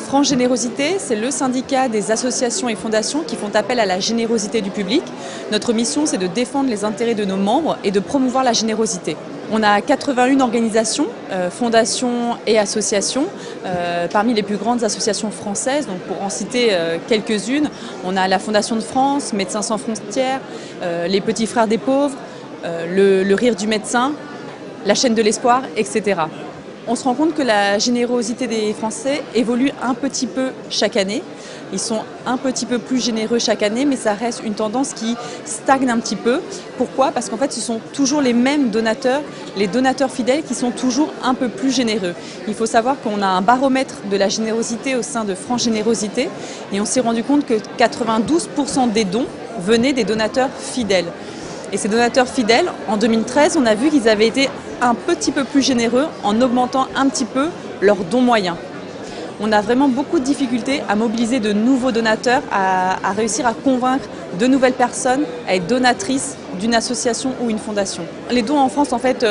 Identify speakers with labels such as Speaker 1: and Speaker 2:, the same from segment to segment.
Speaker 1: France Générosité, c'est le syndicat des associations et fondations qui font appel à la générosité du public. Notre mission, c'est de défendre les intérêts de nos membres et de promouvoir la générosité. On a 81 organisations, fondations et associations, parmi les plus grandes associations françaises. Donc pour en citer quelques-unes, on a la Fondation de France, Médecins sans frontières, les Petits Frères des pauvres, le Rire du médecin, la Chaîne de l'espoir, etc. On se rend compte que la générosité des Français évolue un petit peu chaque année. Ils sont un petit peu plus généreux chaque année, mais ça reste une tendance qui stagne un petit peu. Pourquoi? Parce qu'en fait, ce sont toujours les mêmes donateurs, les donateurs fidèles qui sont toujours un peu plus généreux. Il faut savoir qu'on a un baromètre de la générosité au sein de France Générosité et on s'est rendu compte que 92% des dons venaient des donateurs fidèles. Et ces donateurs fidèles, en 2013, on a vu qu'ils avaient été un petit peu plus généreux en augmentant un petit peu leurs dons moyens. On a vraiment beaucoup de difficultés à mobiliser de nouveaux donateurs, à réussir à convaincre de nouvelles personnes à être donatrices d'une association ou une fondation. Les dons en France, en fait,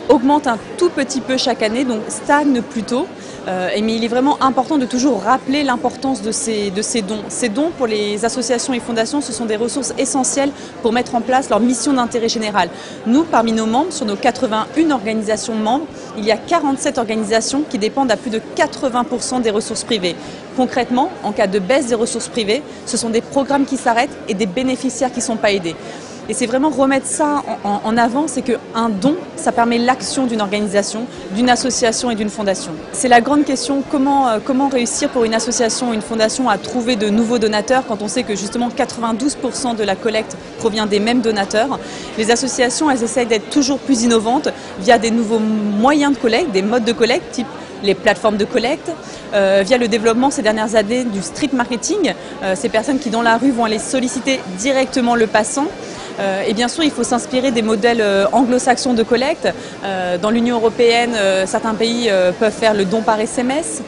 Speaker 1: augmentent un tout petit peu chaque année, donc stagnent plutôt. Mais il est vraiment important de toujours rappeler l'importance de ces dons. Ces dons pour les associations et fondations, ce sont des ressources essentielles pour mettre en place leur mission d'intérêt général. Nous, parmi nos membres, sur nos 81 organisations membres, il y a 47 organisations qui dépendent à plus de 80% des ressources privées. Concrètement, en cas de baisse des ressources privées, ce sont des programmes qui s'arrêtent et des bénéficiaires qui ne sont pas aidés. Et c'est vraiment remettre ça en avant, c'est qu'un don, ça permet l'action d'une organisation, d'une association et d'une fondation. C'est la grande question, comment réussir pour une association ou une fondation à trouver de nouveaux donateurs quand on sait que justement 92% de la collecte provient des mêmes donateurs. Les associations, elles essayent d'être toujours plus innovantes via des nouveaux moyens de collecte, des modes de collecte, type les plateformes de collecte, via le développement ces dernières années du street marketing, ces personnes qui dans la rue vont aller solliciter directement le passant. Et bien sûr, il faut s'inspirer des modèles anglo-saxons de collecte. Dans l'Union européenne, certains pays peuvent faire le don par SMS.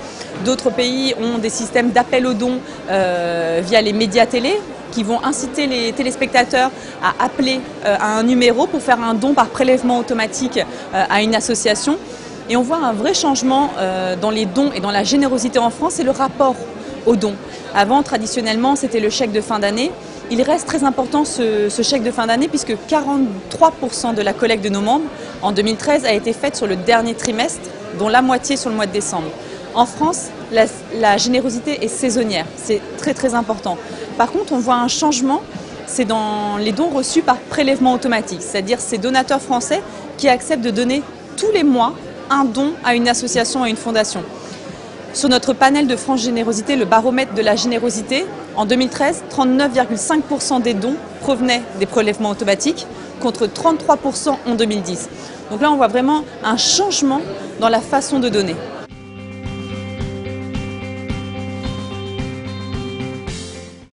Speaker 1: D'autres pays ont des systèmes d'appel aux dons via les médias télé qui vont inciter les téléspectateurs à appeler à un numéro pour faire un don par prélèvement automatique à une association. Et on voit un vrai changement dans les dons et dans la générosité en France, c'est le rapport aux dons. Avant, traditionnellement, c'était le chèque de fin d'année. Il reste très important ce chèque de fin d'année puisque 43% de la collecte de nos membres en 2013 a été faite sur le dernier trimestre, dont la moitié sur le mois de décembre. En France, la générosité est saisonnière, c'est très très important. Par contre, on voit un changement, c'est dans les dons reçus par prélèvement automatique, c'est-à-dire ces donateurs français qui acceptent de donner tous les mois un don à une association, à une fondation. Sur notre panel de France Générosité, le baromètre de la générosité, en 2013, 39,5% des dons provenaient des prélèvements automatiques contre 33% en 2010. Donc là, on voit vraiment un changement dans la façon de donner.